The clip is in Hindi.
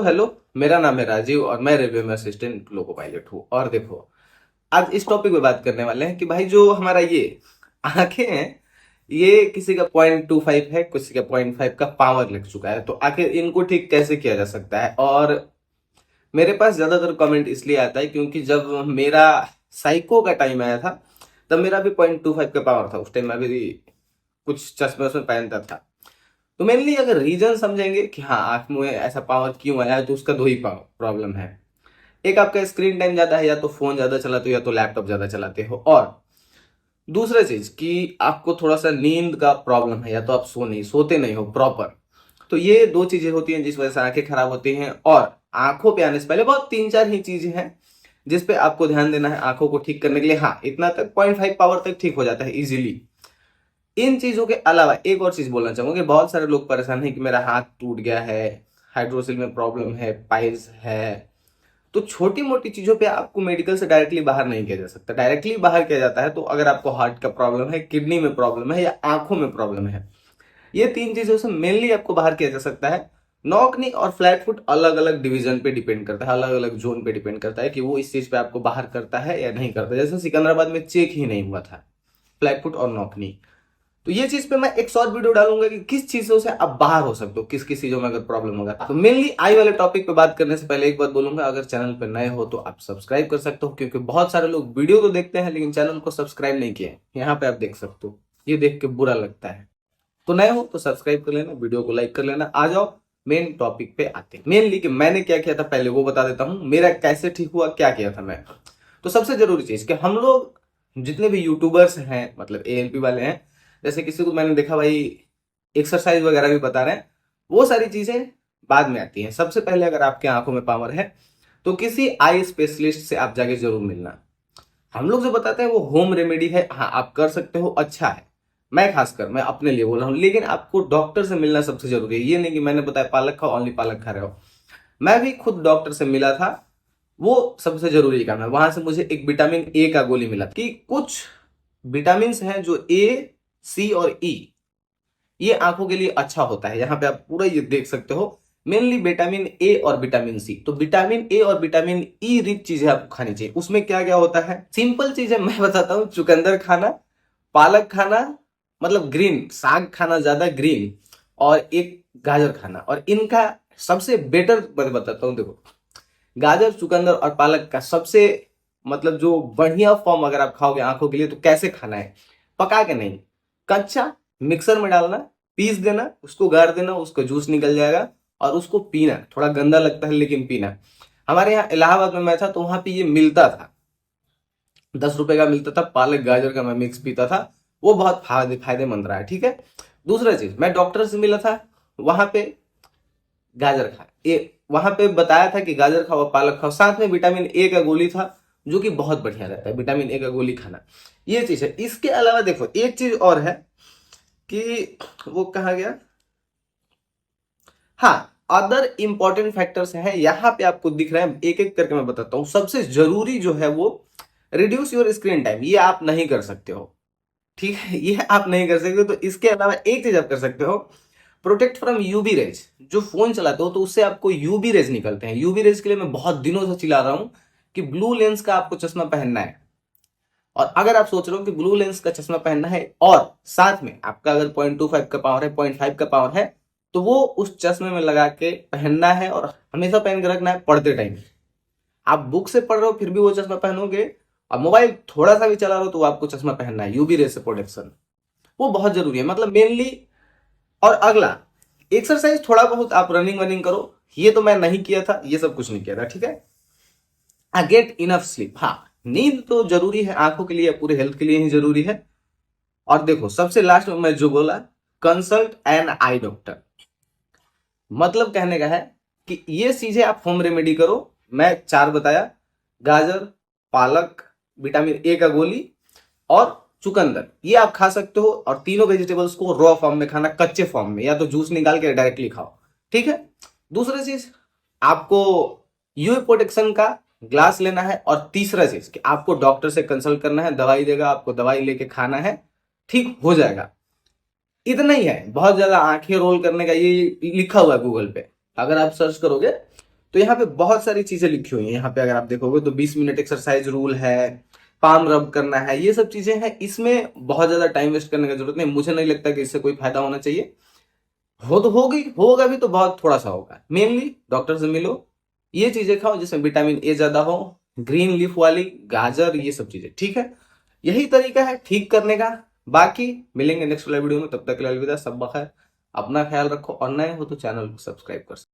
तो हेलो, मेरा नाम है राजीव और मैं रेलवे में असिस्टेंट लोको पायलट हूँ। और देखो, आज इस टॉपिक पे बात करने वाले हैं कि भाई जो हमारा ये आंखें हैं, ये किसी का 0.25 है, किसी का 0.5 का पावर लग चुका है। तो आखिर इनको ठीक कैसे किया जा सकता है? और मेरे पास ज्यादातर कमेंट इसलिए आता है क्योंकि जब मेरा साइको का टाइम आया था, तब मेरा भी 0.25 का पावर था। उस टाइम मैं भी कुछ चश्मे उसमें पहनता था। तो मेनली अगर रीजन समझेंगे कि हाँ आंख में ऐसा पावर क्यों आया है, तो उसका दो ही प्रॉब्लम है। एक, आपका स्क्रीन टाइम ज्यादा है, या तो फोन ज्यादा चलाते हो या तो लैपटॉप ज्यादा चलाते हो। और दूसरा चीज कि आपको थोड़ा सा नींद का प्रॉब्लम है, या तो आप सोते नहीं हो प्रॉपर। तो ये दो चीजें होती हैं जिस वजह से आंखें खराब होती हैं। और आंखों पे आने से पहले बहुत तीन चार ही चीजें हैं जिस पे आपको ध्यान देना है आंखों को ठीक करने के लिए। हाँ, इतना तक 0.5 पावर तक ठीक हो जाता है इजीली। इन चीजों के अलावा एक और चीज बोलना चाहूंगा कि बहुत सारे लोग परेशान हैं कि मेरा हाथ टूट गया है, हाइड्रोसिल में प्रॉब्लम है, पाइल्स है। तो छोटी मोटी चीजों पे आपको मेडिकल से डायरेक्टली बाहर नहीं किया जा सकता। डायरेक्टली बाहर किया जाता है तो अगर आपको हार्ट का प्रॉब्लम है, किडनी में प्रॉब्लम है, या आंखों में प्रॉब्लम है, ये तीन चीजों से मेनली आपको बाहर किया जा सकता है। नॉक नी और फ्लैट फुट अलग अलग डिवीजन पे डिपेंड करता है, अलग अलग जोन पे डिपेंड करता है कि वो इस चीज पे आपको बाहर करता है या नहीं करता। जैसे सिकंदराबाद में चेक ही नहीं हुआ था फ्लैट फुट और नॉक नी। तो ये चीज पे मैं एक शॉर्ट वीडियो डालूंगा कि किस चीजों से आप बाहर हो सकते हो, किस किस चीजों में अगर प्रॉब्लम होगा। तो मेनली आई वाले टॉपिक पे बात करने से पहले एक बात बोलूंगा, अगर चैनल पे नए हो तो आप सब्सक्राइब कर सकते हो, क्योंकि बहुत सारे लोग वीडियो तो देखते हैं लेकिन चैनल को सब्सक्राइब नहीं किए। यहाँ पे आप देख सकते हो, ये देख के बुरा लगता है। तो नए हो तो सब्सक्राइब कर लेना, वीडियो को लाइक कर लेना। आ जाओ मेन टॉपिक पे आते हैं। मेनली कि मैंने क्या किया था पहले वो बता देता हूँ, मेरा कैसे ठीक हुआ, क्या किया था मैं। तो सबसे जरूरी चीज कि हम लोग जितने भी यूट्यूबर्स हैं, मतलब एएनपी वाले हैं, जैसे किसी को मैंने देखा भाई एक्सरसाइज वगैरह भी बता रहे हैं, वो सारी चीजें बाद में आती हैं। सबसे पहले अगर आपके आंखों में पावर है तो किसी आई स्पेशलिस्ट से आप जाके जरूर मिलना। हम लोग जो बताते हैं वो होम रेमेडी है, हाँ आप कर सकते हो, अच्छा है। मैं खासकर मैं अपने लिए बोल रहा हूँ, लेकिन आपको डॉक्टर से मिलना सबसे जरूरी है। ये नहीं कि मैंने बताया पालक खाओ, ओनली पालक खा रहे हो। मैं भी खुद डॉक्टर से मिला था, वो सबसे जरूरी काम है। वहां से मुझे एक विटामिन ए का गोली मिला कि कुछ विटामिन हैं जो ए, सी और ई, ये आंखों के लिए अच्छा होता है। यहाँ पे आप पूरा ये देख सकते हो, मेनली विटामिन ए और विटामिन सी। तो विटामिन ए और विटामिन ई रिच चीजें आपको खानी चाहिए। उसमें क्या क्या होता है, सिंपल चीजें मैं बताता हूँ। चुकंदर खाना, पालक खाना, मतलब ग्रीन साग खाना, ज्यादा ग्रीन, और एक गाजर खाना। और इनका सबसे बेटर मैं बताता हूँ। देखो, गाजर, चुकंदर और पालक का सबसे मतलब जो बढ़िया फॉर्म अगर आप खाओगे आंखों के लिए, तो कैसे खाना है, पका के नहीं, कच्चा मिक्सर में डालना, पीस देना, उसको गाड़ देना, उसका जूस निकल जाएगा और उसको पीना। थोड़ा गंदा लगता है लेकिन पीना। हमारे यहाँ इलाहाबाद में मैं था तो वहां पे ये मिलता था, 10 रुपए का मिलता था, पालक गाजर का मैं मिक्स पीता था। वो बहुत फायदेमंद रहा है। ठीक है। दूसरा चीज, मैं डॉक्टर से मिला था, वहां पे गाजर खा ए वहां पे बताया था कि गाजर खाओ, पालक खाओ, साथ में विटामिन ए का गोली था जो कि बहुत बढ़िया रहता है, विटामिन ए का गोली खाना। ये चीज है। इसके अलावा देखो एक चीज और है कि वो कहा गया, हाँ, अदर इंपॉर्टेंट फैक्टर्स हैं यहाँ पे आपको दिख रहे हैं, एक एक करके मैं बताता हूँ। सबसे जरूरी जो है वो रिड्यूस योर स्क्रीन टाइम, ये आप नहीं कर सकते हो। ठीक है, ये आप नहीं कर सकते। तो इसके अलावा एक चीज आप कर सकते हो, प्रोटेक्ट फ्रॉम यूवी रेज। जो फोन चलाते हो तो उससे आपको यूवी रेज निकलते हैं। यूवी रेज के लिए मैं बहुत दिनों से चिल्ला रहा हूं कि ब्लू लेंस का आपको चश्मा पहनना है। और अगर आप सोच रहे हो कि ब्लू लेंस का चश्मा पहनना है और साथ में आपका अगर 0.25 का पावर है, 0.5 का पावर है, तो वो उस चश्मे में लगा के पहनना है और हमेशा पहन के रखना है पढ़ते टाइम। आप बुक से पढ़ रहे हो फिर भी वो चश्मा पहनोगे, और मोबाइल थोड़ा सा भी चला रहे हो तो आपको चश्मा पहनना है। यूवी रेज से प्रोटेक्शन वो बहुत जरूरी है, मतलब मेनली। और अगला, एक्सरसाइज थोड़ा बहुत आप रनिंग वनिंग करो। ये तो मैं नहीं किया था, ये सब कुछ नहीं किया था। ठीक है। गेट इनफ स्लीप, हाँ, नींद तो जरूरी है आंखों के लिए, पूरे हेल्थ के लिए ही जरूरी है। और देखो सबसे लास्ट में मैं जो बोला, कंसल्ट एन आई डॉक्टर, मतलब कहने का है कि ये चीजें आप होम रेमेडी करो। मैं चार बताया, गाजर, पालक, विटामिन ए का गोली और चुकंदर, ये आप खा सकते हो। और तीनों वेजिटेबल्स को रॉ फॉर्म में खाना, कच्चे फॉर्म में, या तो जूस निकाल के डायरेक्टली खाओ। ठीक है। दूसरी चीज, आपको यूवी प्रोटेक्शन का ग्लास लेना है। और तीसरा चीज कि आपको डॉक्टर से कंसल्ट करना है, दवाई देगा, आपको दवाई लेके खाना है, ठीक हो जाएगा। इतना ही है, बहुत ज्यादा आंखें रोल करने का ये लिखा हुआ है गूगल पे, अगर आप सर्च करोगे तो यहाँ पे बहुत सारी चीजें लिखी हुई हैं। यहाँ पे अगर आप देखोगे तो 20 मिनट एक्सरसाइज रूल है, पाम रब करना है, ये सब चीजें हैं। इसमें बहुत ज्यादा टाइम वेस्ट करने की जरूरत नहीं, मुझे नहीं लगता कि इससे कोई फायदा होना चाहिए। हो तो होगी, होगा भी तो बहुत थोड़ा सा होगा। मेनली डॉक्टर से मिलो, ये चीजें खाओ जिसमें विटामिन ए ज्यादा हो, ग्रीन लीफ वाली, गाजर, ये सब चीजें, ठीक है। यही तरीका है ठीक करने का। बाकी मिलेंगे नेक्स्ट वाले वीडियो में, तब तक के लिए अलविदा, सब बखैर, अपना ख्याल रखो और नए हो तो चैनल को सब्सक्राइब कर सकते।